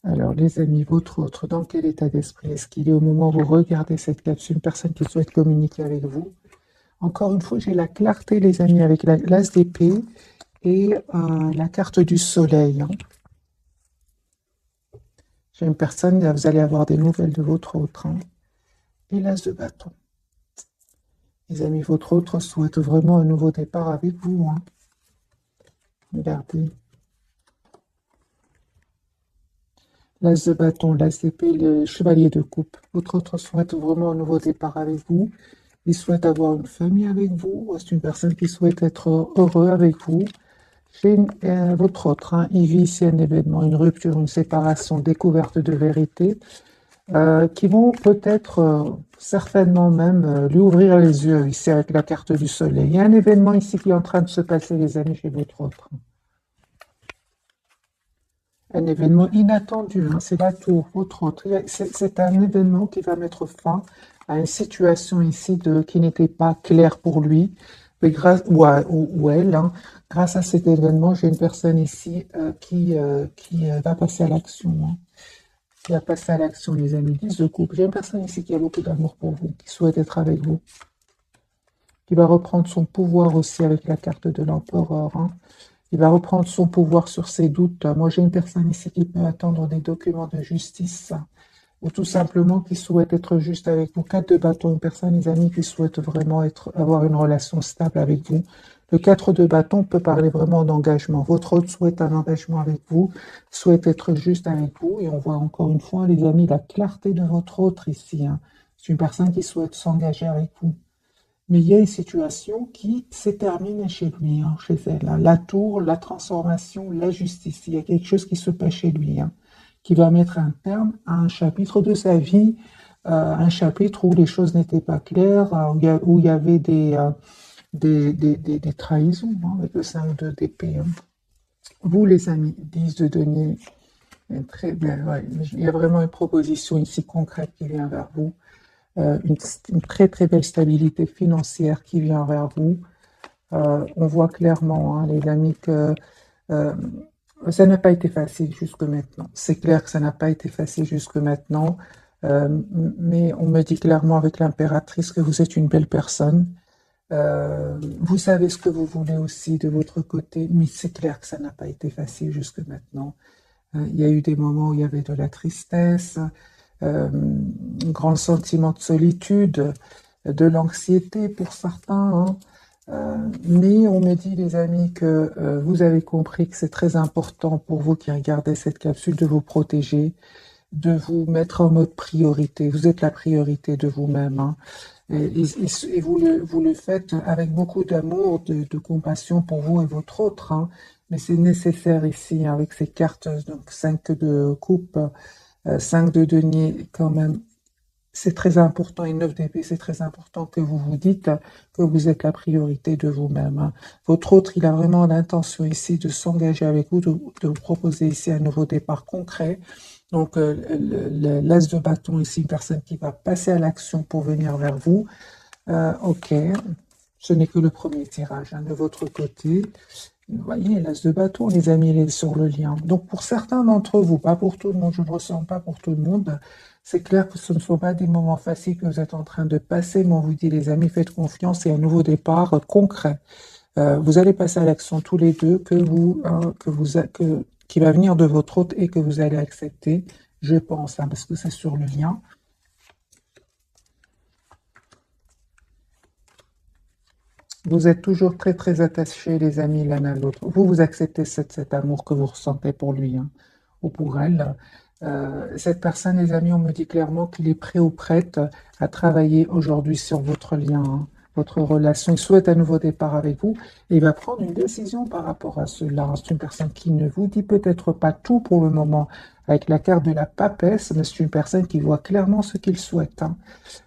Alors, les amis, votre autre, dans quel état d'esprit est-ce qu'il est au moment où vous regardez cette capsule? Une personne qui souhaite communiquer avec vous. Encore une fois, j'ai la clarté, les amis, avec l'as d'épée et la carte du soleil, hein. J'ai une personne, là, vous allez avoir des nouvelles de votre autre, hein. Et l'as de bâton. Les amis, votre autre souhaite vraiment un nouveau départ avec vous, hein. Regardez. L'as de bâton, l'as d'épée, le chevalier de coupe. Votre autre souhaite vraiment un nouveau départ avec vous. Il souhaite avoir une famille avec vous. C'est une personne qui souhaite être heureux avec vous. Chez votre autre, hein, il vit ici un événement, une rupture, une séparation, découverte de vérité, qui vont peut-être, certainement même, lui ouvrir les yeux ici avec la carte du soleil. Il y a un événement ici qui est en train de se passer, les amis, chez votre autre. Un événement inattendu, hein, c'est la tour, votre autre. C'est un événement qui va mettre fin à une situation ici qui n'était pas claire pour lui, mais ou elle, hein. Grâce à cet événement, j'ai une personne ici qui va passer à l'action, hein. Qui va passer à l'action, les amis. 10 de couple. J'ai une personne ici qui a beaucoup d'amour pour vous, qui souhaite être avec vous, qui va reprendre son pouvoir aussi avec la carte de l'empereur, hein. Il va reprendre son pouvoir sur ses doutes. Moi, j'ai une personne ici qui peut attendre des documents de justice, ou tout simplement qui souhaite être juste avec vous. 4 de bâton, une personne, les amis, qui souhaite vraiment avoir une relation stable avec vous. Le 4 de bâton peut parler vraiment d'engagement. Votre autre souhaite un engagement avec vous, souhaite être juste avec vous. Et on voit encore une fois, les amis, la clarté de votre autre ici, hein. C'est une personne qui souhaite s'engager avec vous. Mais il y a une situation qui s'est terminée chez lui, hein, chez elle, hein. La tour, la transformation, la justice. Il y a quelque chose qui se passe chez lui, hein, qui va mettre un terme à un chapitre de sa vie, un chapitre où les choses n'étaient pas claires, où il y avait des trahisons, hein, avec le 5 d'épée, hein. Vous, les amis, 10 de denier, très bien, ouais, il y a vraiment une proposition ici concrète qui vient vers vous. Une, une très très belle stabilité financière qui vient vers vous. On voit clairement, hein, les amis, que euh, ça n'a pas été facile jusque maintenant. C'est clair que ça n'a pas été facile jusque maintenant, mais on me dit clairement avec l'impératrice que vous êtes une belle personne. Vous savez ce que vous voulez aussi de votre côté, mais c'est clair que ça n'a pas été facile jusque maintenant. Il y a eu des moments où il y avait de la tristesse, un grand sentiment de solitude, de l'anxiété pour certains, hein. Mais on me dit, les amis, que vous avez compris que c'est très important pour vous qui regardez cette capsule de vous protéger, de vous mettre en mode priorité. Vous êtes la priorité de vous-même, hein. Et vous le faites avec beaucoup d'amour, de compassion pour vous et votre autre, hein. Mais c'est nécessaire ici, hein, avec ces cartes, donc 5 de coupe, 5 de denier, quand même. C'est très important, et 9 d'épée, c'est très important que vous vous dites que vous êtes la priorité de vous-même, hein. Votre autre, il a vraiment l'intention ici de s'engager avec vous, de vous proposer ici un nouveau départ concret. Donc, l'as de bâton ici, une personne qui va passer à l'action pour venir vers vous. Ok, ce n'est que le premier tirage, hein, de votre côté. Vous voyez, l'as de bâton, les amis, il est sur le lien. Donc, pour certains d'entre vous, pas pour tout le monde, je ne ressens pas pour tout le monde, c'est clair que ce ne sont pas des moments faciles que vous êtes en train de passer, mais on vous dit, les amis, faites confiance et un nouveau départ concret. Vous allez passer à l'action tous les deux, qui va venir de votre hôte et que vous allez accepter, je pense, hein, parce que c'est sur le lien. Vous êtes toujours très très attachés, les amis, l'un à l'autre. Vous acceptez cet amour que vous ressentez pour lui, hein, ou pour elle. Cette personne, les amis, on me dit clairement qu'il est prêt ou prête à travailler aujourd'hui sur votre lien, hein, votre relation. Il souhaite un nouveau départ avec vous et il va prendre une décision par rapport à cela. C'est une personne qui ne vous dit peut-être pas tout pour le moment avec la carte de la papesse, mais c'est une personne qui voit clairement ce qu'il souhaite, hein.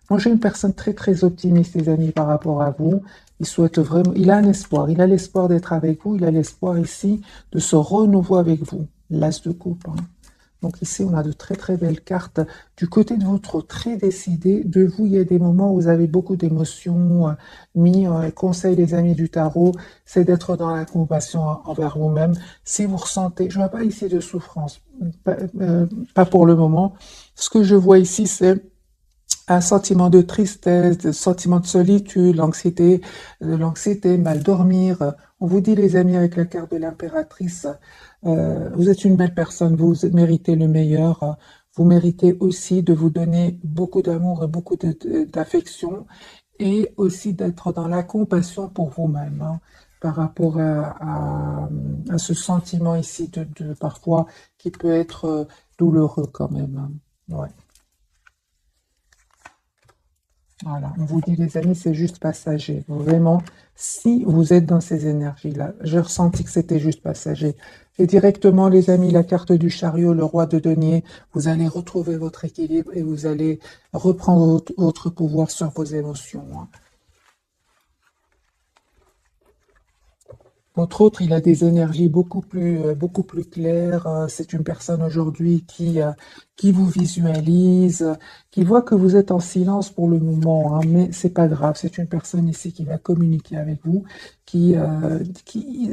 Moi, j'ai une personne très très optimiste, les amis, par rapport à vous. Il souhaite vraiment, il a un espoir, il a l'espoir d'être avec vous, il a l'espoir ici de ce renouveau avec vous. L'as de coupe, hein. Donc ici, on a de très très belles cartes. Du côté de votre très décidé, de vous, il y a des moments où vous avez beaucoup d'émotions. Conseil des amis du tarot, c'est d'être dans la compassion envers vous-même. Si vous ressentez, je ne vois pas ici de souffrance, pas pour le moment. Ce que je vois ici, c'est un sentiment de tristesse, un sentiment de solitude, l'anxiété, mal dormir. On vous dit, les amis, avec la carte de l'impératrice, vous êtes une belle personne, vous méritez le meilleur. Vous méritez aussi de vous donner beaucoup d'amour et beaucoup d'affection et aussi d'être dans la compassion pour vous-même, hein, par rapport à ce sentiment ici parfois qui peut être douloureux quand même, hein. Ouais. Voilà, on vous dit les amis, c'est juste passager. Vraiment, si vous êtes dans ces énergies-là, j'ai ressenti que c'était juste passager. Et directement, les amis, la carte du chariot, le roi de denier, vous allez retrouver votre équilibre et vous allez reprendre votre pouvoir sur vos émotions, hein. Votre autre, il a des énergies beaucoup plus claires. C'est une personne aujourd'hui qui vous visualise, qui voit que vous êtes en silence pour le moment, hein, mais c'est pas grave. C'est une personne ici qui va communiquer avec vous,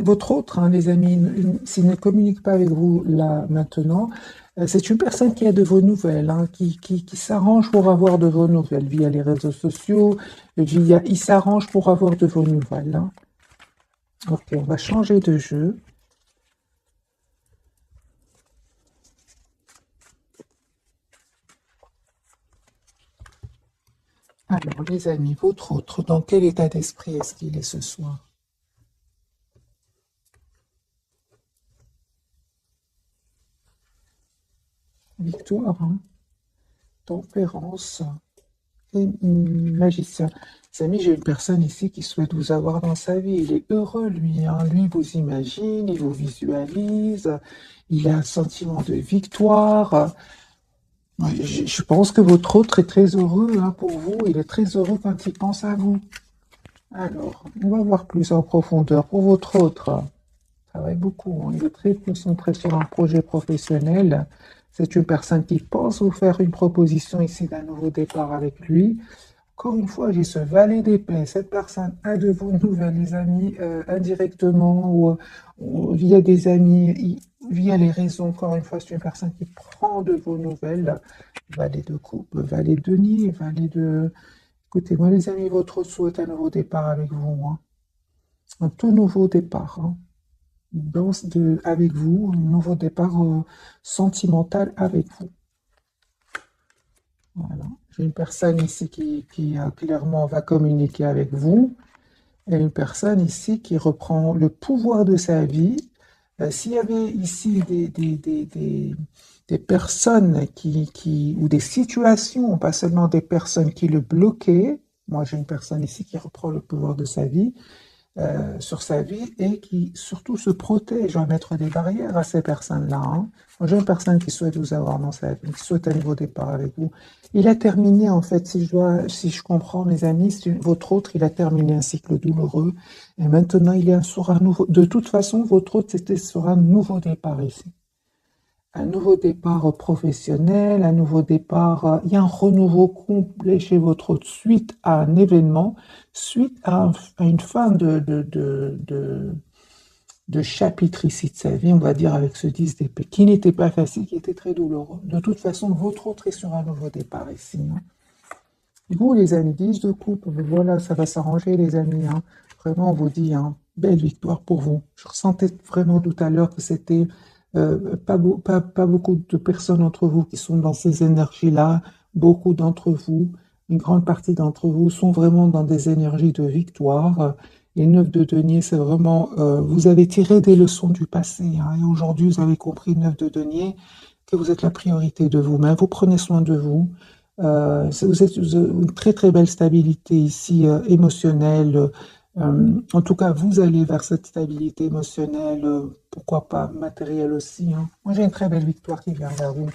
votre autre, hein, les amis, s'il ne communique pas avec vous là maintenant, c'est une personne qui a de vos nouvelles, hein, qui s'arrange pour avoir de vos nouvelles via les réseaux sociaux, il s'arrange pour avoir de vos nouvelles, hein. Ok, on va changer de jeu. Alors, les amis, votre autre, dans quel état d'esprit est-ce qu'il est ce soir? Victoire, hein, tempérance et magicien. Les amis, j'ai une personne ici qui souhaite vous avoir dans sa vie. Il est heureux, lui, hein. Lui, il vous imagine, il vous visualise, il a un sentiment de victoire. Ouais, je pense que votre autre est très heureux, hein, pour vous. Il est très heureux quand il pense à vous. Alors, on va voir plus en profondeur. Pour votre autre, il travaille beaucoup, hein. Il est très concentré sur un projet professionnel. C'est une personne qui pense vous faire une proposition ici d'un nouveau départ avec lui. Encore une fois, j'ai ce valet d'épée. Cette personne a de vos nouvelles, les amis, indirectement ou via des amis, via les réseaux. Encore une fois, c'est une personne qui prend de vos nouvelles. Valet de coupe, valet de denier, valet de... Écoutez, moi, les amis, votre souhait un nouveau départ avec vous, hein. Un tout nouveau départ, hein. Avec vous, un nouveau départ sentimental avec vous. Voilà. J'ai une personne ici qui clairement va communiquer avec vous et une personne ici qui reprend le pouvoir de sa vie. S'il y avait ici des personnes ou des situations, pas seulement des personnes qui le bloquaient, moi j'ai une personne ici qui reprend le pouvoir de sa vie, sur sa vie et qui surtout se protège, va mettre des barrières à ces personnes-là, hein. Moi, j'ai une personne qui souhaite vous avoir dans sa vie, qui souhaite un nouveau départ avec vous. Il a terminé, en fait, si je comprends, mes amis, votre autre, il a terminé un cycle douloureux et maintenant il est sur un nouveau. De toute façon, votre autre, c'était sur un nouveau départ ici. Un nouveau départ professionnel, un nouveau départ, il y a un renouveau complet chez votre hôte suite à un événement, suite à une fin de chapitre ici de sa vie, on va dire avec ce 10 d'épée, qui n'était pas facile, qui était très douloureux. De toute façon, votre autre est sur un nouveau départ ici, hein. Vous, les amis, 10 de coupe, voilà, ça va s'arranger, les amis, hein. Vraiment, on vous dit, hein, belle victoire pour vous. Je ressentais vraiment tout à l'heure que c'était pas beaucoup de personnes entre vous qui sont dans ces énergies-là. Beaucoup d'entre vous, une grande partie d'entre vous sont vraiment dans des énergies de victoire. Les 9 de denier, c'est vraiment, vous avez tiré des leçons du passé, hein, et aujourd'hui, vous avez compris, 9 de denier, que vous êtes la priorité de vous-même. Vous prenez soin de vous. Vous êtes une très très belle stabilité ici émotionnelle. En tout cas, vous allez vers cette stabilité émotionnelle, pourquoi pas matérielle aussi, hein. Moi, j'ai une très belle victoire qui vient vers vous.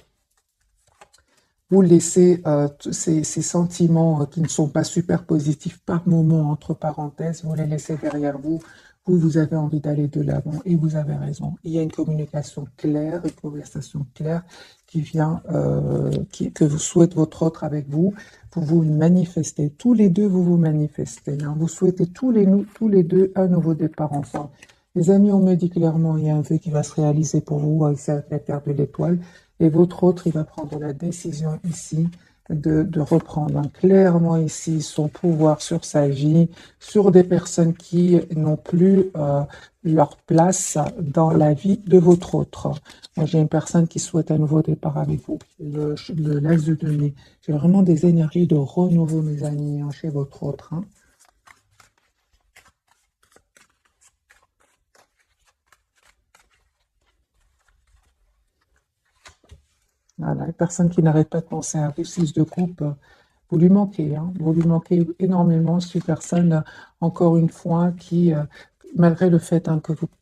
Vous laissez ces sentiments qui ne sont pas super positifs par moment, entre parenthèses, vous les laissez derrière vous. vous avez envie d'aller de l'avant et vous avez raison. Il y a une communication claire, une conversation claire qui vient, que vous souhaite votre autre avec vous. Vous vous manifestez. Tous les deux, vous vous manifestez. Hein. Vous souhaitez tous les deux un nouveau départ ensemble. Les amis, on me dit clairement, il y a un vœu qui va se réaliser pour vous avec la carte de l'étoile. Et votre autre, il va prendre la décision ici de reprendre clairement ici son pouvoir sur sa vie, sur des personnes qui n'ont plus leur place dans la vie de votre autre. Moi, j'ai une personne qui souhaite un nouveau départ avec vous, l'as de denier. J'ai vraiment des énergies de renouveau, mes amis, hein, chez votre autre. Hein. Voilà, une personne qui n'arrête pas de penser à vous, 6 de coupe, vous lui manquez, hein, vous lui manquez énormément. C'est une personne, encore une fois, qui, malgré le fait hein,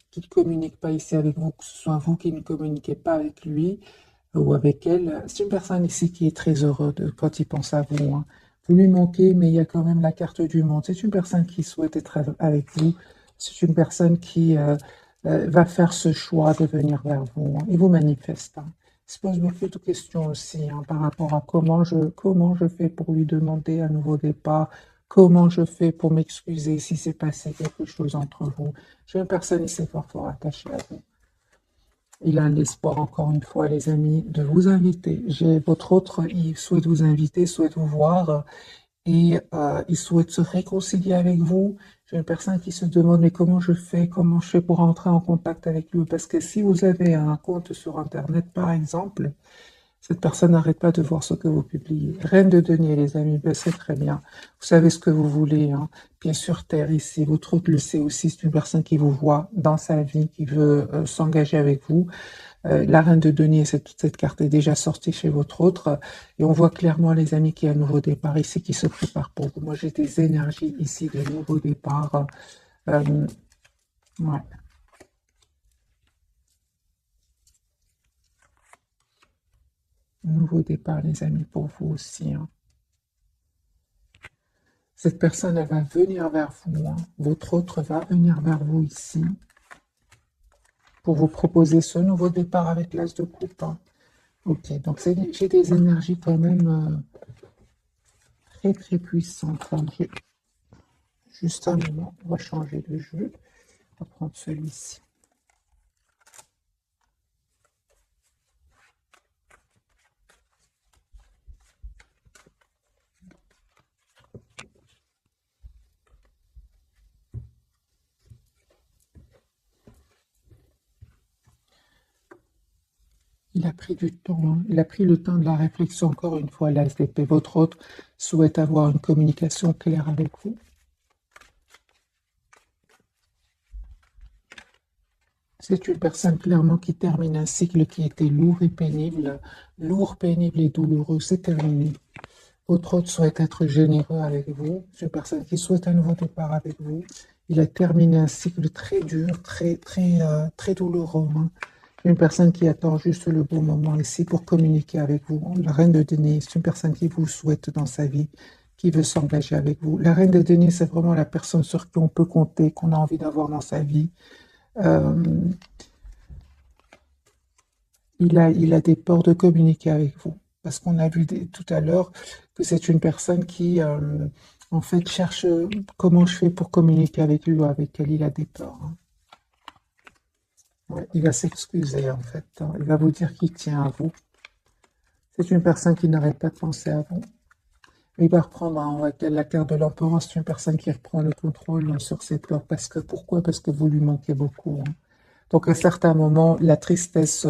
qu'il ne communique pas ici avec vous, que ce soit vous qui ne communiquez pas avec lui ou avec elle, c'est une personne ici qui est très heureuse quand il pense à vous. Hein. Vous lui manquez, mais il y a quand même la carte du monde. C'est une personne qui souhaite être avec vous. C'est une personne qui va faire ce choix de venir vers vous. Hein, et vous manifeste. Hein. Il se pose beaucoup de questions aussi hein, par rapport à comment je fais pour lui demander un nouveau départ, comment je fais pour m'excuser si c'est passé quelque chose entre vous. J'ai une personne qui s'est fort attachée à vous. Il a l'espoir, encore une fois, les amis, de vous inviter. J'ai votre autre, il souhaite vous inviter, souhaite vous voir et il souhaite se réconcilier avec vous. J'ai une personne qui se demande mais comment je fais pour entrer en contact avec lui? Parce que si vous avez un compte sur Internet, par exemple, cette personne n'arrête pas de voir ce que vous publiez. Reine de denier, les amis, ben c'est très bien. Vous savez ce que vous voulez. Hein. Bien sûr, Terre ici, votre autre le sait aussi, c'est une personne qui vous voit dans sa vie, qui veut s'engager avec vous. La reine de denier, cette carte est déjà sortie chez votre autre. Et on voit clairement, les amis, qu'il y a un nouveau départ ici qui se prépare pour vous. Moi, j'ai des énergies ici de nouveau départ. Ouais. Nouveau départ, les amis, pour vous aussi. Hein. Cette personne, elle va venir vers vous. Hein. Votre autre va venir vers vous ici pour vous proposer ce nouveau départ avec l'as de coupe. Hein. Ok, donc j'ai des énergies quand même très puissantes. Hein. Juste un moment, on va changer de jeu. On va prendre celui-ci. Il a pris du temps, hein. Il a pris le temps de la réflexion, encore une fois, l'as d'épée. Votre autre souhaite avoir une communication claire avec vous. C'est une personne clairement qui termine un cycle qui était lourd, pénible et douloureux. C'est terminé. Votre autre souhaite être généreux avec vous. C'est une personne qui souhaite un nouveau départ avec vous. Il a terminé un cycle très dur, très douloureux. Hein. Une personne qui attend juste le bon moment ici pour communiquer avec vous. La reine de denier, c'est une personne qui vous souhaite dans sa vie, qui veut s'engager avec vous. La reine de denier, c'est vraiment la personne sur qui on peut compter, qu'on a envie d'avoir dans sa vie. Il a des peurs de communiquer avec vous. Parce qu'on a vu tout à l'heure que c'est une personne qui, en fait, cherche comment je fais pour communiquer avec lui ou avec elle. Il a des peurs. Hein. Ouais, il va s'excuser, en fait. Hein. Il va vous dire qu'il tient à vous. C'est une personne qui n'arrête pas de penser à vous. Il va reprendre hein, la carte de l'empereur. C'est une personne qui reprend le contrôle hein, sur ses peurs. Pourquoi? Parce que vous lui manquez beaucoup. Hein. Donc, à certains moments, la tristesse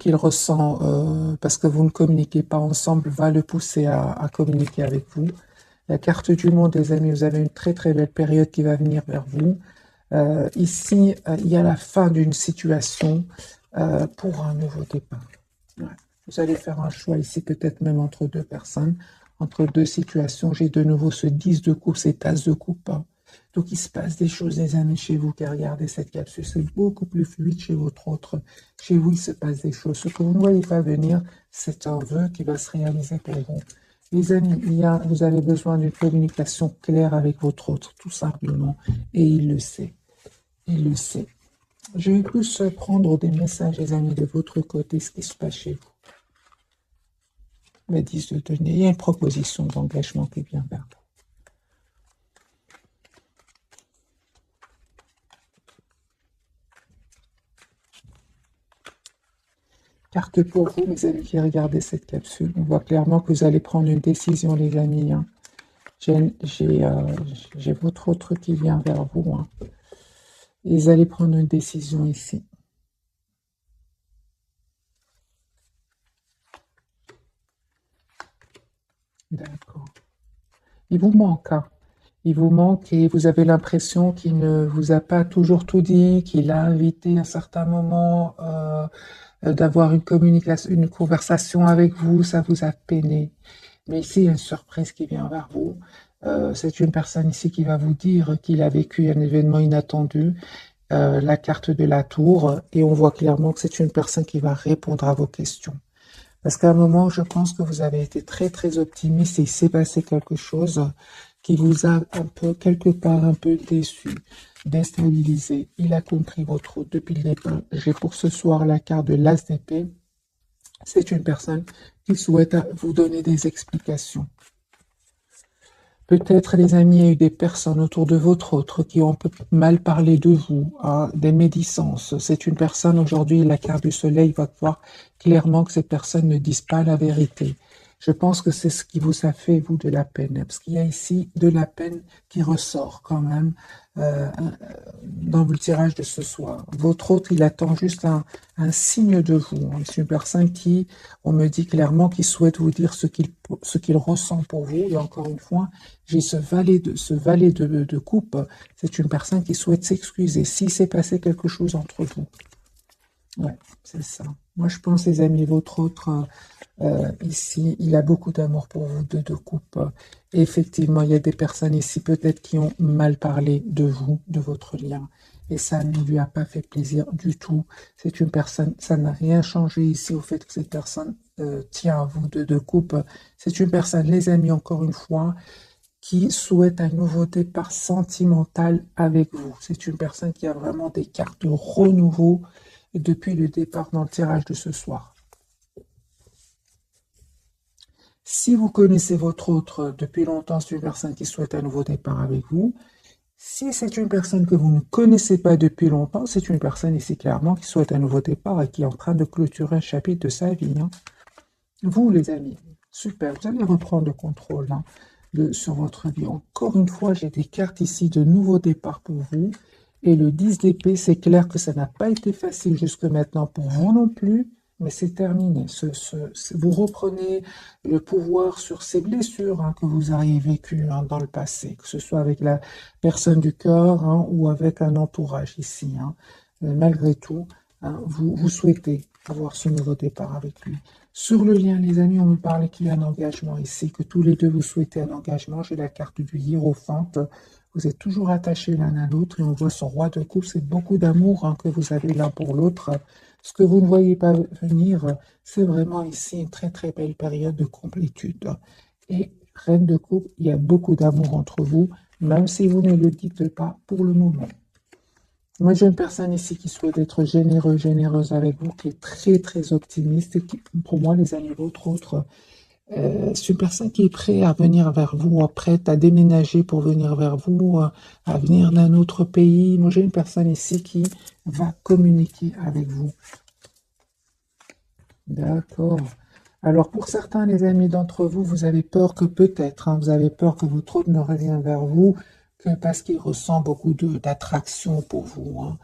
qu'il ressent parce que vous ne communiquez pas ensemble va le pousser à communiquer avec vous. La carte du monde, les amis, vous avez une très belle période qui va venir vers vous. Ici, il y a la fin d'une situation pour un nouveau départ. Ouais. Vous allez faire un choix ici, peut-être même entre deux personnes, entre deux situations. J'ai de nouveau ce 10 de coupe, cette as de coupe. Hein. Donc, il se passe des choses, les amis, chez vous qui regardez cette capsule. C'est beaucoup plus fluide chez votre autre. Chez vous, il se passe des choses. Ce que vous ne voyez pas venir, c'est un vœu qui va se réaliser pour vous. Les amis, vous avez besoin d'une communication claire avec votre autre, tout simplement. Et il le sait. il le sait. Je vais plus prendre des messages, les amis, de votre côté, ce qui se passe chez vous. La 10 de denier, il y a une proposition d'engagement qui vient vers vous. Carte pour vous, mes amis qui regardez cette capsule. On voit clairement que vous allez prendre une décision, les amis. Hein. J'ai votre autre qui vient vers vous. Hein. Et vous allez prendre une décision ici. D'accord. Il vous manque. Hein. Il vous manque et vous avez l'impression qu'il ne vous a pas toujours tout dit, qu'il a invité à un certain moment d'avoir une communication, une conversation avec vous, ça vous a peiné. Mais ici, il y a une surprise qui vient vers vous. C'est une personne ici qui va vous dire qu'il a vécu un événement inattendu, la carte de la tour, et on voit clairement que c'est une personne qui va répondre à vos questions. Parce qu'à un moment, je pense que vous avez été très très optimiste et il s'est passé quelque chose qui vous a un peu, quelque part, un peu déçu, déstabilisé. Il a compris votre route depuis le départ. J'ai pour ce soir la carte de l'As d'épée. C'est une personne qui souhaite vous donner des explications. Peut-être, les amis, il y a eu des personnes autour de votre autre qui ont un peu mal parlé de vous, hein, des médisances. C'est une personne, aujourd'hui, la carte du soleil va voir clairement que ces personnes ne disent pas la vérité. Je pense que c'est ce qui vous a fait, vous, de la peine. Parce qu'il y a ici de la peine qui ressort quand même dans le tirage de ce soir. Votre autre, il attend juste un signe de vous. C'est une personne qui, on me dit clairement, qui souhaite vous dire ce qu'il ressent pour vous. Et encore une fois, j'ai ce valet de coupe. C'est une personne qui souhaite s'excuser s'il s'est passé quelque chose entre vous. Ouais, c'est ça. Moi, je pense, les amis, votre autre, ici, il a beaucoup d'amour pour vous, de coupe. Et effectivement, il y a des personnes ici, peut-être, qui ont mal parlé de vous, de votre lien. Et ça ne lui a pas fait plaisir du tout. C'est une personne, ça n'a rien changé ici au fait que cette personne tient à vous, de coupe. C'est une personne, les amis, encore une fois, qui souhaite un nouveau départ sentimental avec vous. C'est une personne qui a vraiment des cartes de renouveau depuis le départ dans le tirage de ce soir. Si vous connaissez votre autre depuis longtemps, c'est une personne qui souhaite un nouveau départ avec vous. Si c'est une personne que vous ne connaissez pas depuis longtemps, c'est une personne ici clairement qui souhaite un nouveau départ et qui est en train de clôturer un chapitre de sa vie. Hein. Vous, les amis, super, vous allez reprendre le contrôle sur votre vie. Encore une fois, j'ai des cartes ici de nouveau départ pour vous. Et le 10 d'épée, c'est clair que ça n'a pas été facile jusque maintenant pour vous non plus, mais c'est terminé. Vous reprenez le pouvoir sur ces blessures que vous auriez vécues dans le passé, que ce soit avec la personne du cœur ou avec un entourage ici. Malgré tout, vous souhaitez avoir ce nouveau départ avec lui. Sur le lien, les amis, on me parle qu'il y a un engagement ici, que tous les deux vous souhaitez un engagement. J'ai la carte du hiérophante. Vous êtes toujours attachés l'un à l'autre et on voit son roi de coupe. C'est beaucoup d'amour que vous avez l'un pour l'autre. Ce que vous ne voyez pas venir, c'est vraiment ici une très très belle période de complétude. Et reine de coupe, il y a beaucoup d'amour entre vous, même si vous ne le dites pas pour le moment. Moi, j'ai une personne ici qui souhaite être généreux, généreuse avec vous, qui est très très optimiste et qui, pour moi, les amis, votre autre, c'est une personne qui est prête à venir vers vous, prête à déménager pour venir vers vous, à venir d'un autre pays. Moi, j'ai une personne ici qui va communiquer avec vous. D'accord. Alors, pour certains, les amis d'entre vous, vous avez peur que peut-être, vous avez peur que votre autre ne revienne vers vous, que parce qu'il ressent beaucoup d'attraction pour vous.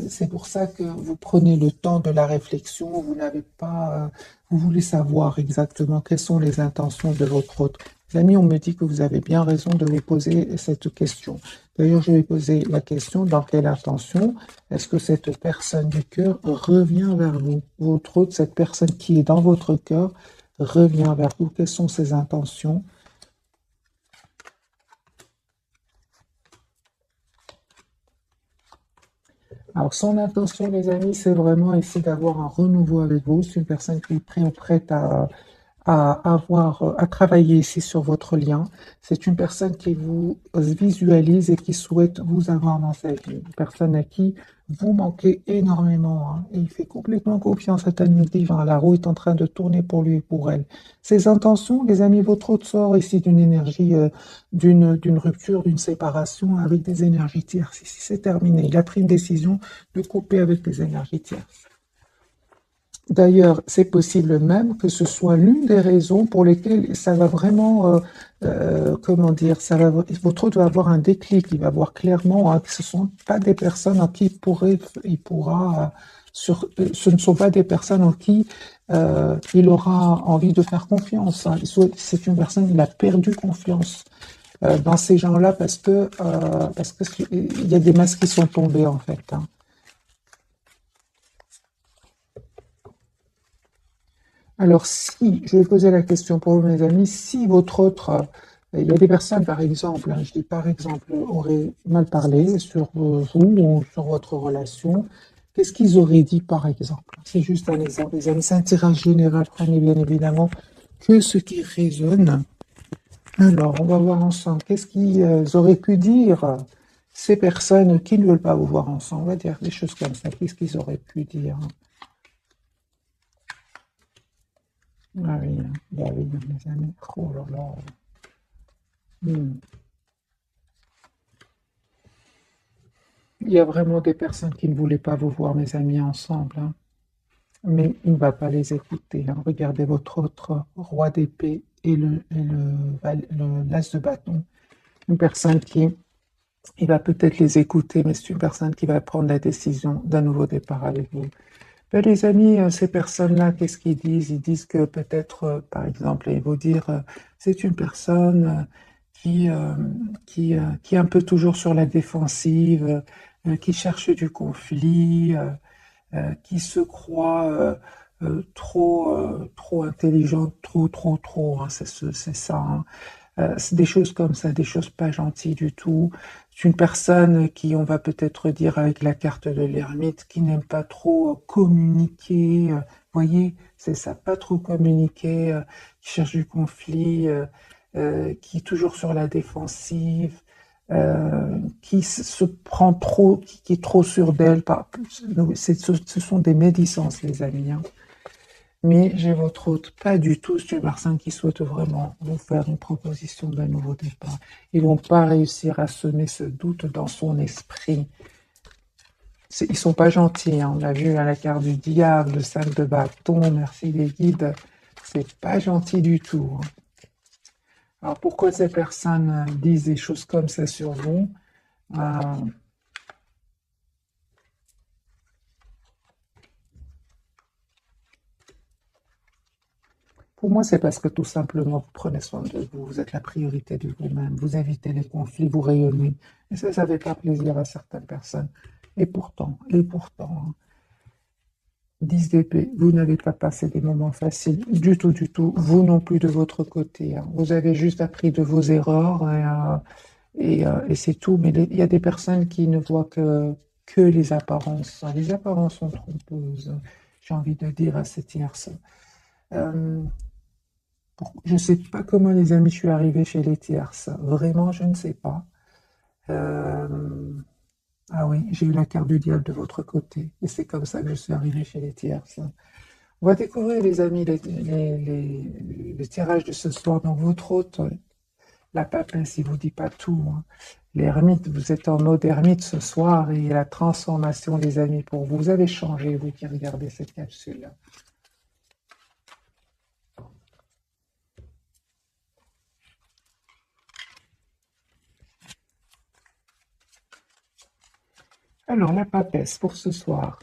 C'est pour ça que vous prenez le temps de la réflexion, vous n'avez pas, vous voulez savoir exactement quelles sont les intentions de votre autre. Les amis, on me dit que vous avez bien raison de vous poser cette question. D'ailleurs, je vais poser la question, dans quelle intention est-ce que cette personne du cœur revient vers vous? Votre autre, cette personne qui est dans votre cœur, revient vers vous. Quelles sont ses intentions? Alors, son intention, les amis, c'est vraiment essayer d'avoir un renouveau avec vous. C'est une personne qui est prête à travailler ici sur votre lien. C'est une personne qui vous visualise et qui souhaite vous avoir dans sa vie. Une personne à qui vous manquez énormément, hein. Et il fait complètement confiance à tel divin. La roue est en train de tourner pour lui et pour elle. Ses intentions, les amis, votre autre sort ici d'une énergie, d'une rupture, d'une séparation avec des énergies tierces. Ici, c'est terminé. Il a pris une décision de couper avec des énergies tierces. D'ailleurs, c'est possible même que ce soit l'une des raisons pour lesquelles ça va vraiment, comment dire, votre autre va avoir un déclic, il va voir clairement, hein, que ce ne sont pas des personnes en qui il pourra, ce ne sont pas des personnes en qui il aura envie de faire confiance, hein. C'est une personne, il a perdu confiance dans ces gens-là parce que il y a des masques qui sont tombés en fait, hein. Alors, si, je vais poser la question pour vous, mes amis, si votre autre, il y a des personnes, par exemple, hein, je dis par exemple, auraient mal parlé sur vous ou sur votre relation, qu'est-ce qu'ils auraient dit, par exemple? C'est juste un exemple, les amis, c'est un tirage général, prenez bien évidemment que ce qui résonne. Alors, on va voir ensemble, qu'est-ce qu'ils auraient pu dire, ces personnes qui ne veulent pas vous voir ensemble, on va dire des choses comme ça, qu'est-ce qu'ils auraient pu dire? Ah oui, hein, bah oui, mes amis, oh là là. Hmm. Il y a vraiment des personnes qui ne voulaient pas vous voir, mes amis, ensemble, hein. Mais il ne va pas les écouter, hein. Regardez votre autre roi d'épée et l'as de bâton. Une personne qui, il va peut-être les écouter, mais c'est une personne qui va prendre la décision d'un nouveau départ avec vous. Ben, les amis, ces personnes-là, qu'est-ce qu'ils disent? Ils disent que peut-être, par exemple, ils vont dire, c'est une personne qui, euh, qui est un peu toujours sur la défensive, qui cherche du conflit, qui se croit trop intelligente, trop, hein, c'est ça, hein. C'est des choses comme ça, des choses pas gentilles du tout. C'est une personne qui, on va peut-être dire avec la carte de l'ermite, qui n'aime pas trop communiquer. Voyez, c'est ça, pas trop communiquer, qui cherche du conflit, qui est toujours sur la défensive, qui se prend trop, qui est trop sûre d'elle. Ce sont des médisances, les amis, hein. Mais j'ai votre hôte, pas du tout, c'est une personne qui souhaite vraiment vous faire une proposition d'un nouveau départ. Ils vont pas réussir à semer ce doute dans son esprit. Ils sont pas gentils, hein. On a vu à la carte du diable, le 5 de bâton, merci les guides, c'est pas gentil du tout, hein. Alors pourquoi ces personnes disent des choses comme ça sur vous? Euh, Pour moi, c'est parce que tout simplement, vous prenez soin de vous, vous êtes la priorité de vous-même, vous évitez les conflits, vous rayonnez. Et ça ne fait pas plaisir à certaines personnes. Et pourtant, hein, 10 d'épée, vous n'avez pas passé des moments faciles du tout. Vous non plus de votre côté, hein. Vous avez juste appris de vos erreurs et c'est tout. Mais il y a des personnes qui ne voient que les apparences. Les apparences sont trompeuses, j'ai envie de dire à ces tierces. Euh, Je ne sais pas comment, les amis, je suis arrivée chez les tierces. Vraiment, je ne sais pas. Euh, Ah oui, j'ai eu la carte du diable de votre côté. Et c'est comme ça que je suis arrivée chez les tierces. On va découvrir, les amis, les tirages de ce soir. Donc, votre hôte, la papesse, il vous dit pas tout, hein. L'ermite, vous êtes en mode ermite ce soir et la transformation, les amis, pour vous. Vous avez changé, vous qui regardez cette capsule. Alors, la papesse pour ce soir.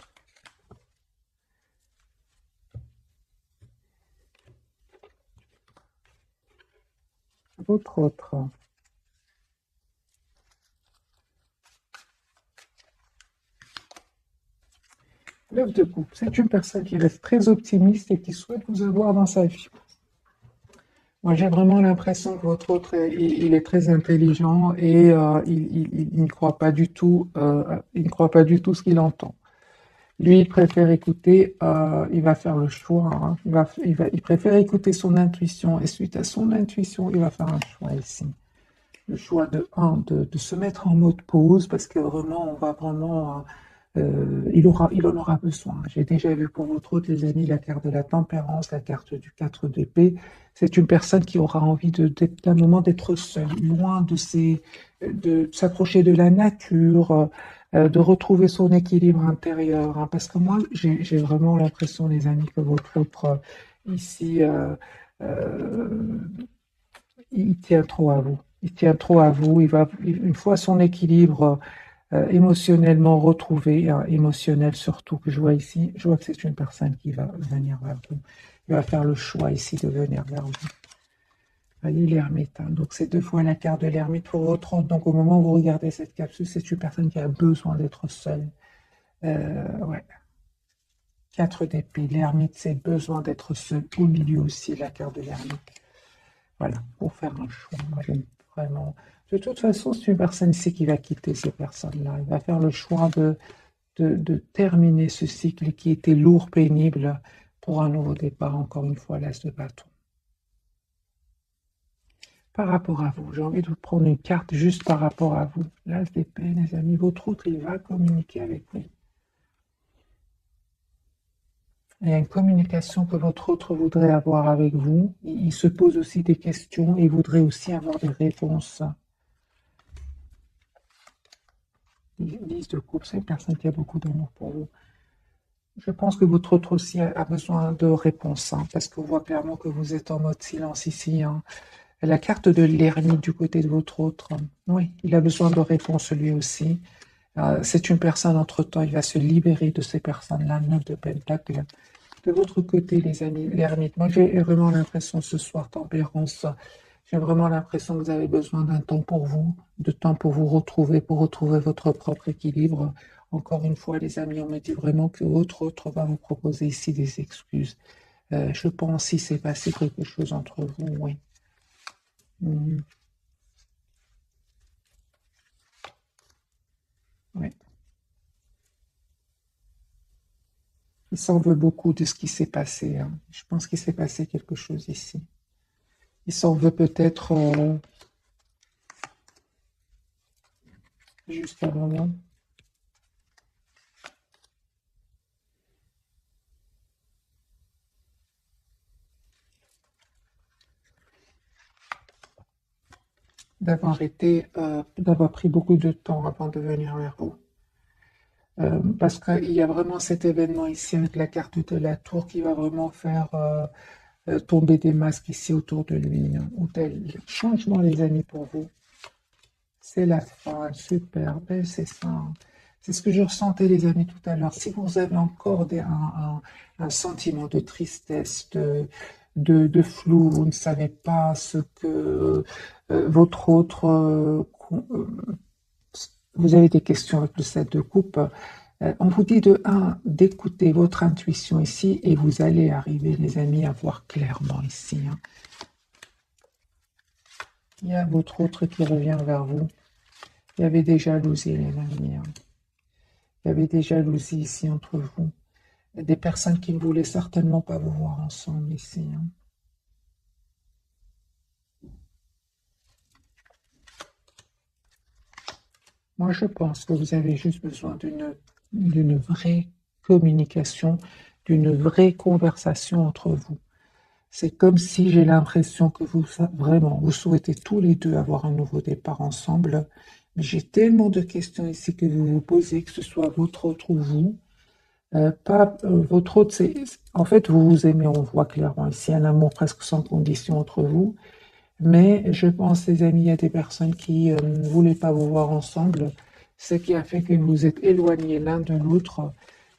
Votre autre. L'œuf de coupe, c'est une personne qui reste très optimiste et qui souhaite vous avoir dans sa vie. Moi, j'ai vraiment l'impression que votre autre, il est très intelligent et il ne croit pas du tout, il ne croit pas du tout ce qu'il entend. Lui, il préfère écouter, il va faire le choix, hein. Il préfère écouter son intuition, et suite à son intuition, il va faire un choix ici. Le choix de se mettre en mode pause, parce que vraiment, on va vraiment, il en aura besoin. J'ai déjà vu pour votre autre, les amis, la carte de la tempérance, la carte du 4 d'épée. C'est une personne qui aura envie d'un moment d'être seule, loin de s'approcher de la nature, de retrouver son équilibre intérieur, hein. Parce que moi, j'ai vraiment l'impression, les amis, que votre autre, ici, euh, il tient trop à vous. Il tient trop à vous. Une fois son équilibre émotionnellement retrouvé, hein, émotionnel surtout, que je vois ici, je vois que c'est une personne qui va venir vers vous. Il va faire le choix ici de venir vers vous. Voyez l'ermite, hein. Donc c'est deux fois la carte de l'ermite pour votre autre. Donc au moment où vous regardez cette capsule, c'est une personne qui a besoin d'être seule. Ouais. 4 d'épée. L'ermite, c'est besoin d'être seul. Au milieu aussi, la carte de l'ermite. Voilà, pour faire un choix. Vraiment. De toute façon, c'est une personne ici qui va quitter ces personnes-là. Il va faire le choix de terminer ce cycle qui était lourd, pénible, pour un nouveau départ, encore une fois, l'as de bâton. Par rapport à vous, j'ai envie de vous prendre une carte juste par rapport à vous. L'as d'épée, les amis, votre autre, il va communiquer avec vous. Il y a une communication que votre autre voudrait avoir avec vous. Il se pose aussi des questions et voudrait aussi avoir des réponses. 10 de coupe, c'est une personne qui a beaucoup d'amour pour vous. Je pense que votre autre aussi a besoin de réponses, hein, parce qu'on voit clairement que vous êtes en mode silence ici, hein. La carte de l'ermite du côté de votre autre, oui, il a besoin de réponses lui aussi. C'est une personne, entre-temps, il va se libérer de ces personnes-là, 9 de pentacle. De votre côté, les amis, l'ermite, moi j'ai vraiment l'impression ce soir, tempérance, j'ai vraiment l'impression que vous avez besoin d'un temps pour vous, de temps pour retrouver votre propre équilibre. Encore une fois, les amis, on me dit vraiment que votre autre va vous proposer ici des excuses. Je pense qu'il s'est passé quelque chose entre vous, oui. Mhm. Oui. Il s'en veut beaucoup de ce qui s'est passé, hein. Je pense qu'il s'est passé quelque chose ici. Il s'en veut peut-être juste un moment. D'avoir pris beaucoup de temps avant de venir vers vous. Parce qu'il y a vraiment cet événement ici avec la carte de la tour qui va vraiment faire tomber des masques ici autour de lui, hein. Ou tel changement, les amis, pour vous. C'est la fin, super, ben, c'est ça, hein. C'est ce que je ressentais, les amis, tout à l'heure. Si vous avez encore un sentiment de tristesse, de flou, vous ne savez pas ce que votre autre... vous avez des questions avec le 7 de coupe. On vous dit de un d'écouter votre intuition ici et vous allez arriver, les amis, à voir clairement ici, hein. Il y a votre autre qui revient vers vous. Il y avait des jalousies, les amis, hein. Il y avait des jalousies ici entre vous. Des personnes qui ne voulaient certainement pas vous voir ensemble ici, hein. Moi, je pense que vous avez juste besoin d'une vraie communication, d'une vraie conversation entre vous. C'est comme si j'ai l'impression que vraiment, vous souhaitez tous les deux avoir un nouveau départ ensemble. Mais j'ai tellement de questions ici que vous vous posez, que ce soit votre autre ou vous. Pas votre autre, en fait, vous vous aimez, on voit clairement ici un amour presque sans condition entre vous. Mais je pense, les amis, il y a des personnes qui ne voulaient pas vous voir ensemble, ce qui a fait que vous vous êtes éloignés l'un de l'autre.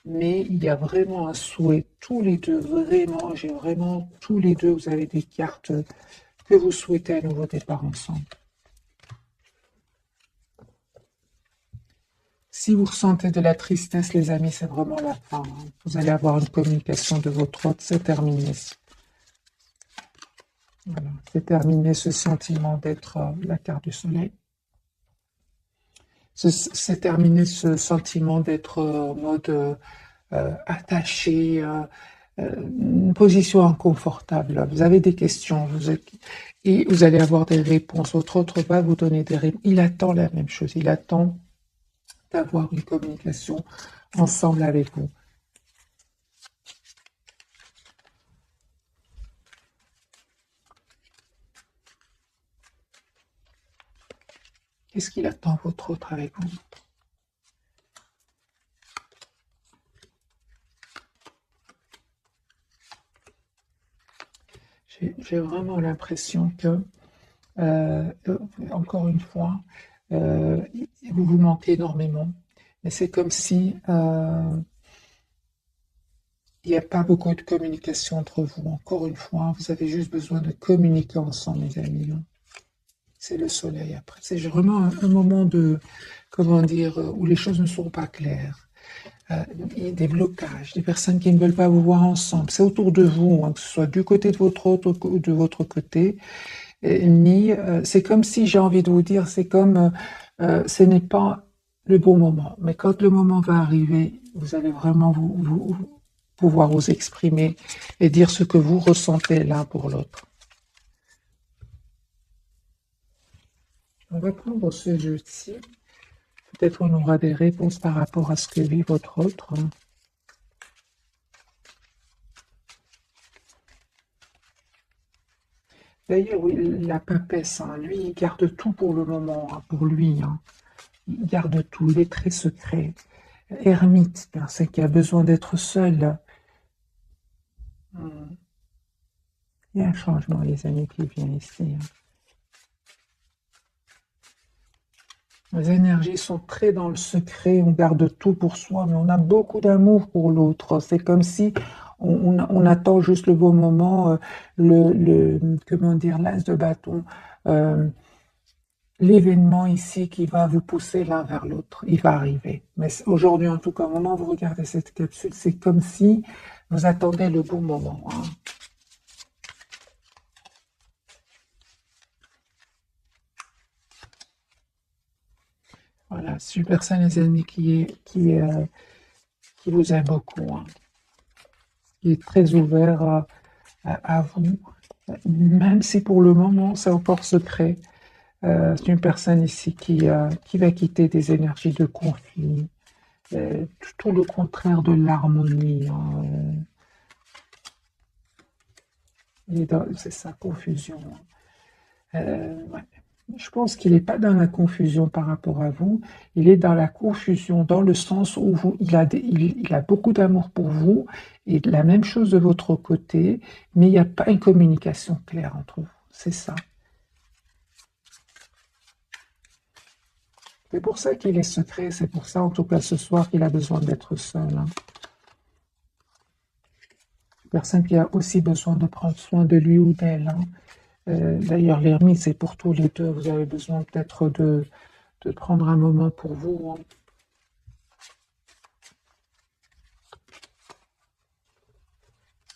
Mais il y a vraiment un souhait, tous les deux, vraiment, j'ai vraiment, tous les deux, vous avez des cartes que vous souhaitez un nouveau départ ensemble. Si vous ressentez de la tristesse, les amis, c'est vraiment la fin, hein. Vous allez avoir une communication de votre autre, c'est terminé. Voilà, c'est terminé ce sentiment d'être la carte du soleil. C'est terminé ce sentiment d'être en mode attaché, une position inconfortable. Vous avez des questions, et vous allez avoir des réponses. Votre autre va vous donner des réponses. Il attend la même chose. Il attend d'avoir une communication ensemble avec vous. Qu'est-ce qu'il attend, votre autre, avec vous? J'ai vraiment l'impression que, encore une fois, vous vous manquez énormément. Mais c'est comme si il n'y a pas beaucoup de communication entre vous. Encore une fois, vous avez juste besoin de communiquer ensemble, mes amis. C'est le soleil après. C'est vraiment un moment de, comment dire, où les choses ne sont pas claires. Il y a des blocages, des personnes qui ne veulent pas vous voir ensemble. C'est autour de vous, hein, que ce soit du côté de votre autre ou de votre côté. C'est comme si, j'ai envie de vous dire, c'est comme, ce n'est pas le bon moment. Mais quand le moment va arriver, vous allez vraiment pouvoir vous exprimer et dire ce que vous ressentez l'un pour l'autre. On va prendre ce jeu-ci. Peut-être on aura des réponses par rapport à ce que vit votre autre. D'ailleurs, oui, la papesse, hein, lui, il garde tout pour le moment, hein, pour lui. Hein. Il garde tout, il est très secret. Ermite, personne qui a besoin d'être seul. Hmm. Il y a un changement, les amis, qui vient ici. Hein. Les énergies sont très dans le secret, on garde tout pour soi, mais on a beaucoup d'amour pour l'autre. C'est comme si on attend juste le bon moment, comment dire, l'as de bâton, euh, l'événement ici qui va vous pousser l'un vers l'autre. Il va arriver. Mais aujourd'hui, en tout cas, au moment où vous regardez cette capsule, c'est comme si vous attendez le bon moment. Hein. Voilà, super ça, les amis, qui vous aime beaucoup, hein, qui est très ouvert à vous, même si pour le moment c'est encore secret. C'est une personne ici qui va quitter des énergies de conflit, tout le contraire de l'harmonie. Hein, c'est sa confusion. Ouais. Je pense qu'il n'est pas dans la confusion par rapport à vous, il est dans la confusion dans le sens où il a beaucoup d'amour pour vous et la même chose de votre côté, mais il n'y a pas une communication claire entre vous. C'est ça. C'est pour ça qu'il est secret, c'est pour ça en tout cas ce soir qu'il a besoin d'être seul. Hein. Personne qui a aussi besoin de prendre soin de lui ou d'elle. Hein. D'ailleurs, l'ermite, c'est pour tous les deux. Vous avez besoin peut-être de prendre un moment pour vous. Hein.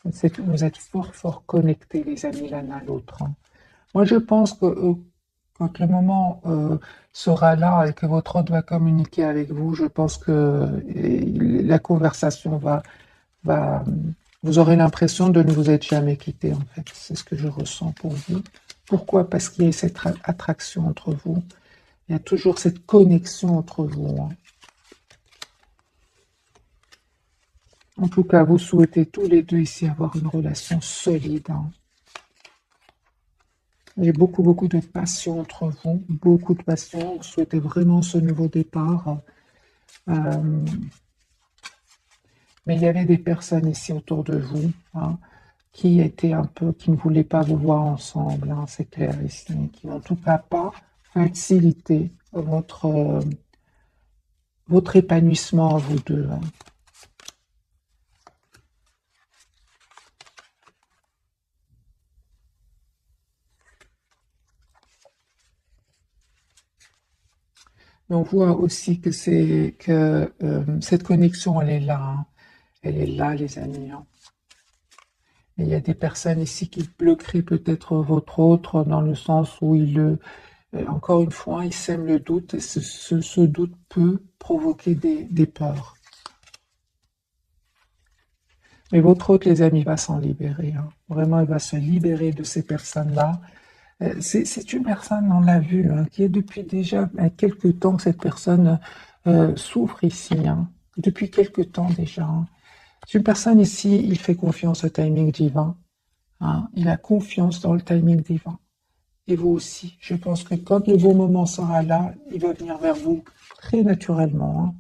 Vous êtes fort, fort connectés, les amis, l'un à l'autre. Hein. Moi, je pense que quand le moment sera là et que votre autre va communiquer avec vous, je pense que la conversation va, vous aurez l'impression de ne vous être jamais quitté, en fait. C'est ce que je ressens pour vous. Pourquoi? Parce qu'il y a cette attraction entre vous. Il y a toujours cette connexion entre vous. Hein. En tout cas, vous souhaitez tous les deux ici avoir une relation solide. Hein. J'ai beaucoup, beaucoup de passion entre vous. Beaucoup de passion. Vous souhaitez vraiment ce nouveau départ. Mais il y avait des personnes ici autour de vous, hein, qui étaient un peu, qui ne voulaient pas vous voir ensemble, hein, c'est clair ici, qui n'ont en tout cas pas facilité votre épanouissement à vous deux. Hein. Mais on voit aussi que cette connexion, elle est là. Hein. Elle est là, les amis. Hein. Et il y a des personnes ici qui bloqueraient peut-être votre autre dans le sens où encore une fois, il sème le doute et ce doute peut provoquer des peurs. Et votre autre, les amis, va s'en libérer, hein. Vraiment, il va se libérer de ces personnes-là. C'est une personne, on l'a vu, hein, qui est depuis déjà quelques temps, cette personne souffre ici, hein, depuis quelques temps déjà, hein. C'est une personne ici, il fait confiance au timing divin, hein, il a confiance dans le timing divin. Et vous aussi, je pense que quand le bon moment sera là, il va venir vers vous très naturellement, hein.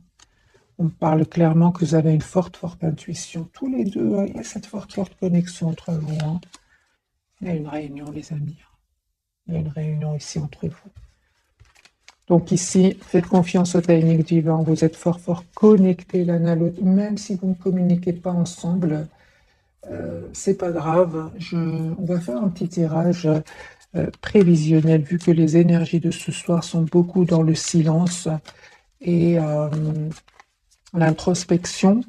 On parle clairement que vous avez une forte, forte intuition. Tous les deux, hein, il y a cette forte, forte connexion entre vous, hein. Il y a une réunion, les amis. Il y a une réunion ici entre vous. Donc ici, faites confiance au timing divin. Vous êtes fort, fort connectés l'un à l'autre. Même si vous ne communiquez pas ensemble, c'est pas grave. On va faire un petit tirage prévisionnel, vu que les énergies de ce soir sont beaucoup dans le silence et l'introspection,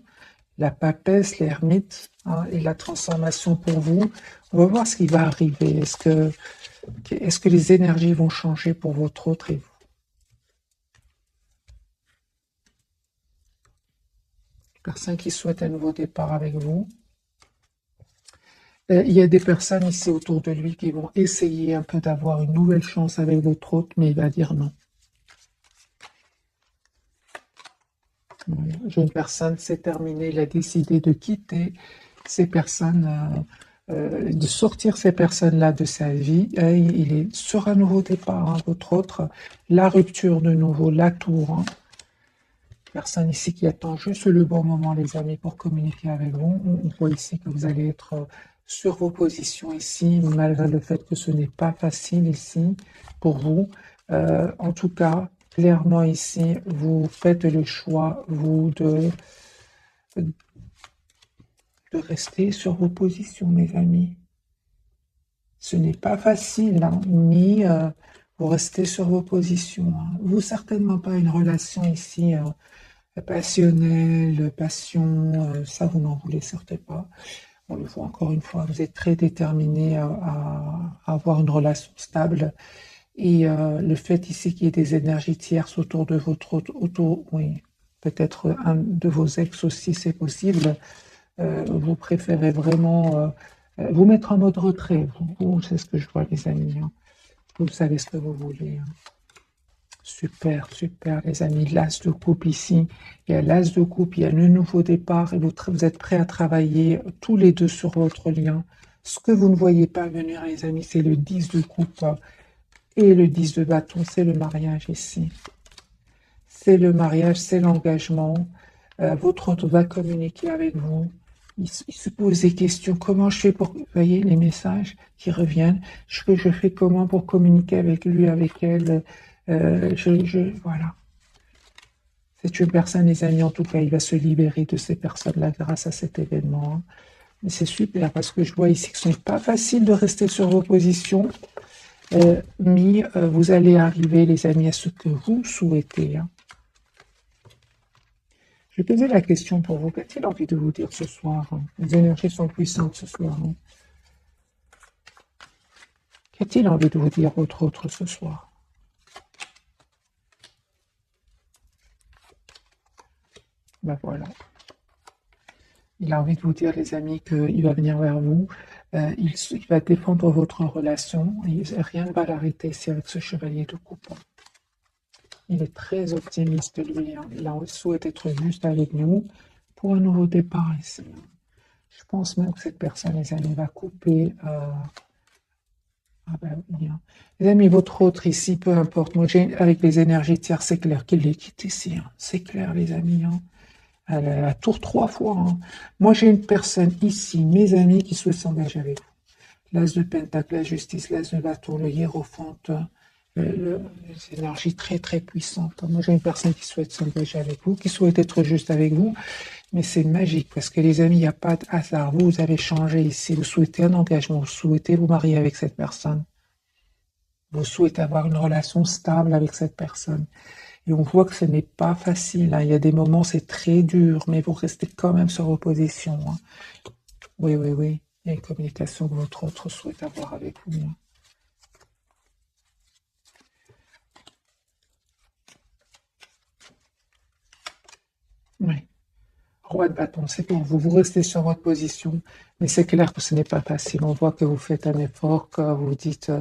la papesse, l'ermite, hein, et la transformation pour vous. On va voir ce qui va arriver. Est-ce que les énergies vont changer pour votre autre et vous? Personne qui souhaite un nouveau départ avec vous. Il y a des personnes ici autour de lui qui vont essayer un peu d'avoir une nouvelle chance avec votre autre, mais il va dire non. Voilà. J'ai une personne, c'est terminé, il a décidé de quitter ces personnes, de sortir ces personnes-là de sa vie. Et il est sur un nouveau départ, hein, votre autre, la rupture de nouveau, la tour, hein. Personne ici qui attend juste le bon moment, les amis, pour communiquer avec vous. On voit ici que vous allez être sur vos positions ici, malgré le fait que ce n'est pas facile ici pour vous. En tout cas, clairement ici, vous faites le choix, vous, de rester sur vos positions, mes amis. Ce n'est pas facile, hein, ni vous restez sur vos positions, hein. Vous, certainement pas une relation ici passionnelle, passion, ça vous n'en voulez certes pas. On le voit encore une fois, vous êtes très déterminé à avoir une relation stable. Et le fait ici qu'il y ait des énergies tierces autour de oui, peut-être un de vos ex aussi, c'est possible. Vous préférez vraiment vous mettre en mode retrait. C'est ce que je vois, les amis, hein. Vous savez ce que vous voulez, hein. Super, super, les amis. L'as de coupe ici. Il y a l'as de coupe, il y a le nouveau départ et vous êtes prêts à travailler tous les deux sur votre lien. Ce que vous ne voyez pas venir, les amis, c'est le 10 de coupe et le 10 de bâton, c'est le mariage ici. C'est le mariage, c'est l'engagement. Votre autre va communiquer avec vous. Il se pose des questions. Comment je fais pour... Vous voyez les messages qui reviennent. Je fais comment pour communiquer avec lui, avec elle. Voilà. C'est une personne, les amis, en tout cas, il va se libérer de ces personnes-là grâce à cet événement, hein. Mais c'est super parce que je vois ici que ce n'est pas facile de rester sur vos positions. Mais vous allez arriver, les amis, à ce que vous souhaitez, hein. Je vais poser la question pour vous. Qu'a-t-il envie de vous dire ce soir, hein? Les énergies sont puissantes ce soir, hein. Qu'a-t-il envie de vous dire autre ce soir? Ben voilà. Il a envie de vous dire, les amis, qu'il va venir vers vous. Il va défendre votre relation. Et rien ne va l'arrêter ici avec ce chevalier de coupe. Il est très optimiste, lui, hein. Il souhaite être juste avec nous pour un nouveau départ ici. Je pense même que cette personne, les amis, va couper. Ah ben oui, hein. Les amis, votre autre ici, peu importe. Moi, avec les énergies tierces, c'est clair qu'il les quitte ici, hein. C'est clair, les amis, hein. Elle a la tour 3 fois, hein. Moi, j'ai une personne ici, mes amis, qui souhaite s'engager avec vous. L'as de pentacle, la justice, l'as de bâton, le hiérophante, les énergies très, très puissantes. Moi, j'ai une personne qui souhaite s'engager avec vous, qui souhaite être juste avec vous. Mais c'est magique parce que les amis, il n'y a pas de hasard. Vous avez changé ici. Vous souhaitez un engagement. Vous souhaitez vous marier avec cette personne. Vous souhaitez avoir une relation stable avec cette personne. Et on voit que ce n'est pas facile, hein. Il y a des moments, c'est très dur, mais vous restez quand même sur vos positions, hein. Oui, oui, oui. Il y a une communication que votre autre souhaite avoir avec vous, hein. Oui. roi de bâton, c'est pour vous. Vous restez sur votre position, mais c'est clair que ce n'est pas facile. On voit que vous faites un effort, que vous dites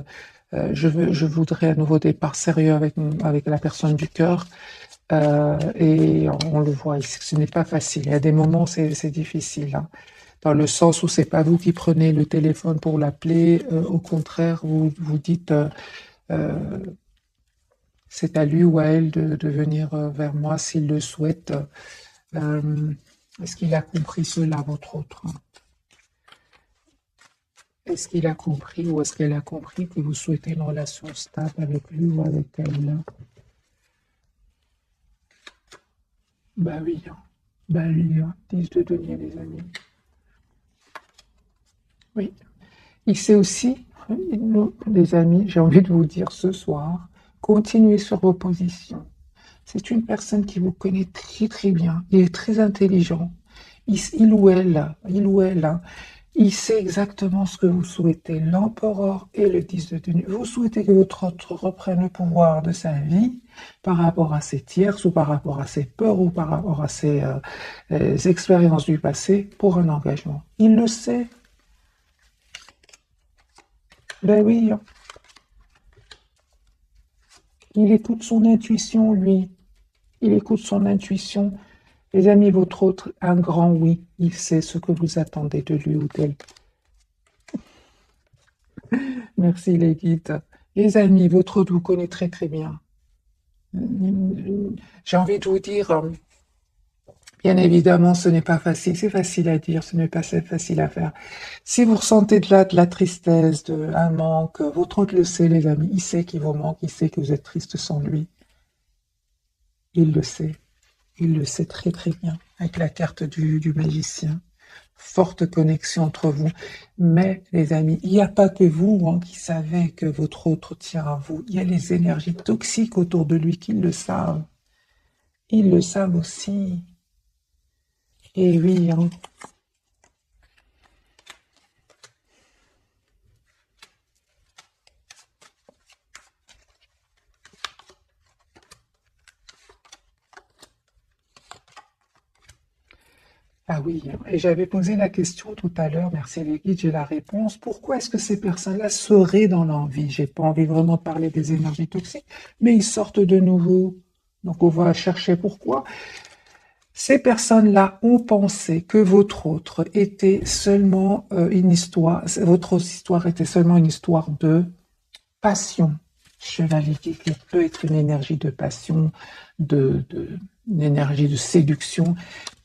je voudrais un nouveau départ sérieux avec la personne du cœur. Et on le voit ici, ce n'est pas facile. Il y a des moments, c'est difficile, hein, dans le sens où c'est pas vous qui prenez le téléphone pour l'appeler. Au contraire, vous dites euh, c'est à lui ou à elle de venir vers moi s'il le souhaite. Euh, Est-ce qu'il a compris cela, votre autre? Est-ce qu'il a compris ou est-ce qu'elle a compris que vous souhaitez une relation stable avec lui ou avec elle? Bah oui, hein. Bah oui, hein. 10 de denier, les amis. Oui. Il sait aussi, nous, les amis, j'ai envie de vous dire ce soir, continuez sur vos positions. C'est une personne qui vous connaît très très bien. Il est très intelligent. Il ou elle, hein, il sait exactement ce que vous souhaitez. L'empereur et le 10 de denier. Vous souhaitez que votre autre reprenne le pouvoir de sa vie par rapport à ses tierces ou par rapport à ses peurs ou par rapport à ses expériences du passé pour un engagement. Il le sait. Ben oui, hein. Il écoute son intuition, lui. Il écoute son intuition. Les amis, votre autre, un grand oui. Il sait ce que vous attendez de lui ou d'elle. Merci les guides. Les amis, votre autre vous connaît très très bien. J'ai envie de vous dire, bien évidemment, ce n'est pas facile. C'est facile à dire, ce n'est pas facile à faire. Si vous ressentez de la tristesse, un manque, votre autre le sait, les amis. Il sait qu'il vous manque, il sait que vous êtes triste sans lui. Il le sait. Il le sait très très bien. Avec la carte du magicien. Forte connexion entre vous. Mais, les amis, il n'y a pas que vous hein, qui savez que votre autre tient à vous. Il y a les énergies toxiques autour de lui qui le savent. Ils le savent aussi. Et oui, hein. Ah oui, hein. Et j'avais posé la question tout à l'heure, merci les guides, j'ai la réponse. Pourquoi est-ce que ces personnes-là seraient dans l'envie? J'ai pas envie vraiment de parler des énergies toxiques, mais ils sortent de nouveau. Donc on va chercher pourquoi. Ces personnes-là ont pensé que votre autre était seulement une histoire, votre histoire était seulement une histoire de passion. Chevalier qui peut être une énergie de passion, une énergie de séduction.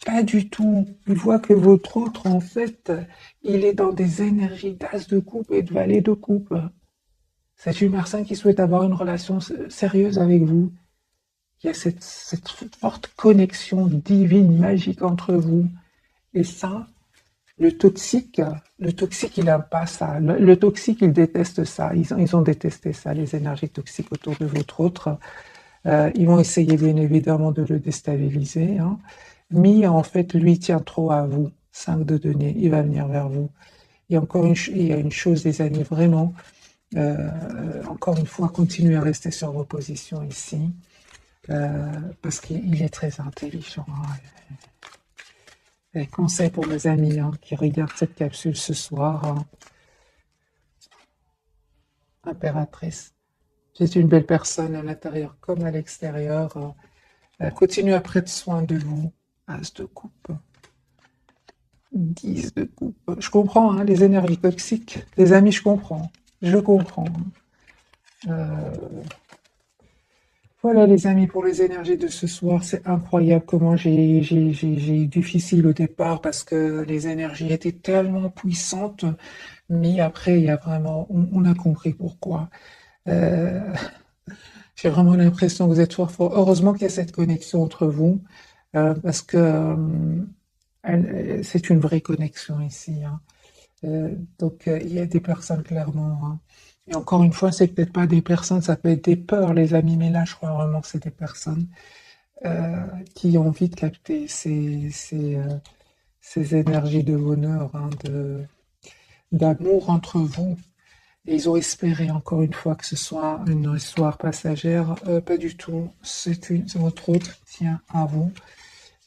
Pas du tout. Il voit que votre autre, en fait, il est dans des énergies d'as de coupe et de valet de coupe. C'est une personne qui souhaite avoir une relation sérieuse avec vous. Il y a cette forte connexion divine, magique entre vous. Et ça, le toxique, il n'aime pas ça. Le toxique, il déteste ça. Ils ont détesté ça, les énergies toxiques autour de votre autre. Ils vont essayer, bien évidemment, de le déstabiliser. Hein. Mais en fait, lui tient trop à vous. 5 de denier, il va venir vers vous. Et encore il y a une chose, les amis, vraiment, encore une fois, continuez à rester sur vos positions ici. Parce qu'il est très intelligent. Hein. Et conseil pour mes amis hein, qui regardent cette capsule ce soir. Hein. Impératrice, c'est une belle personne à l'intérieur comme à l'extérieur. Continue à prendre soin de vous. As de coupe. 10 de coupe. Je comprends hein, les énergies toxiques. Les amis, je comprends. Je comprends. Voilà les amis pour les énergies de ce soir, c'est incroyable comment j'ai eu difficile au départ parce que les énergies étaient tellement puissantes, mais après il y a vraiment, on a compris pourquoi. Euh, j'ai vraiment l'impression que vous êtes fort fort. Heureusement qu'il y a cette connexion entre vous parce que c'est une vraie connexion ici. Hein. Donc il y a des personnes clairement. Hein. Et encore une fois, c'est peut-être pas des personnes, ça peut être des peurs, les amis, mais là, je crois vraiment que c'est des personnes qui ont envie de capter ces énergies de bonheur, hein, d'amour entre vous. Et ils ont espéré, encore une fois, que ce soit une histoire passagère. Pas du tout. C'est votre autre qui tient à vous.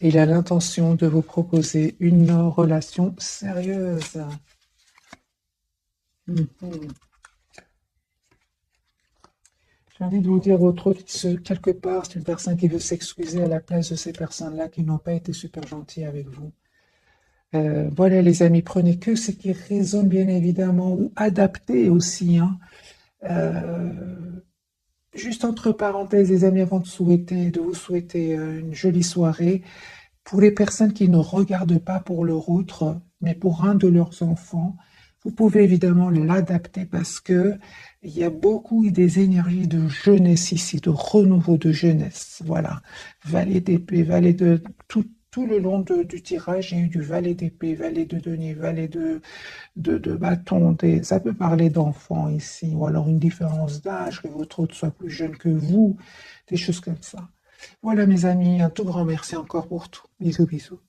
Et il a l'intention de vous proposer une relation sérieuse. Mhm. J'ai envie de vous dire autre chose, quelque part, c'est une personne qui veut s'excuser à la place de ces personnes-là qui n'ont pas été super gentilles avec vous. Voilà, les amis, prenez que ce qui résonne bien évidemment, ou adaptez aussi, hein. Euh, Juste entre parenthèses, les amis, avant de vous souhaiter une jolie soirée, pour les personnes qui ne regardent pas pour leur autre, mais pour un de leurs enfants, vous pouvez évidemment l'adapter parce que il y a beaucoup des énergies de jeunesse ici, de renouveau de jeunesse. Voilà. Valet d'épée, valet de tout le long du tirage, il y a eu du valet d'épée, valet de denier, valet de bâton. Ça peut parler d'enfants ici, ou alors une différence d'âge, que votre autre soit plus jeune que vous, des choses comme ça. Voilà mes amis, un tout grand merci encore pour tout. Bisous, bisous.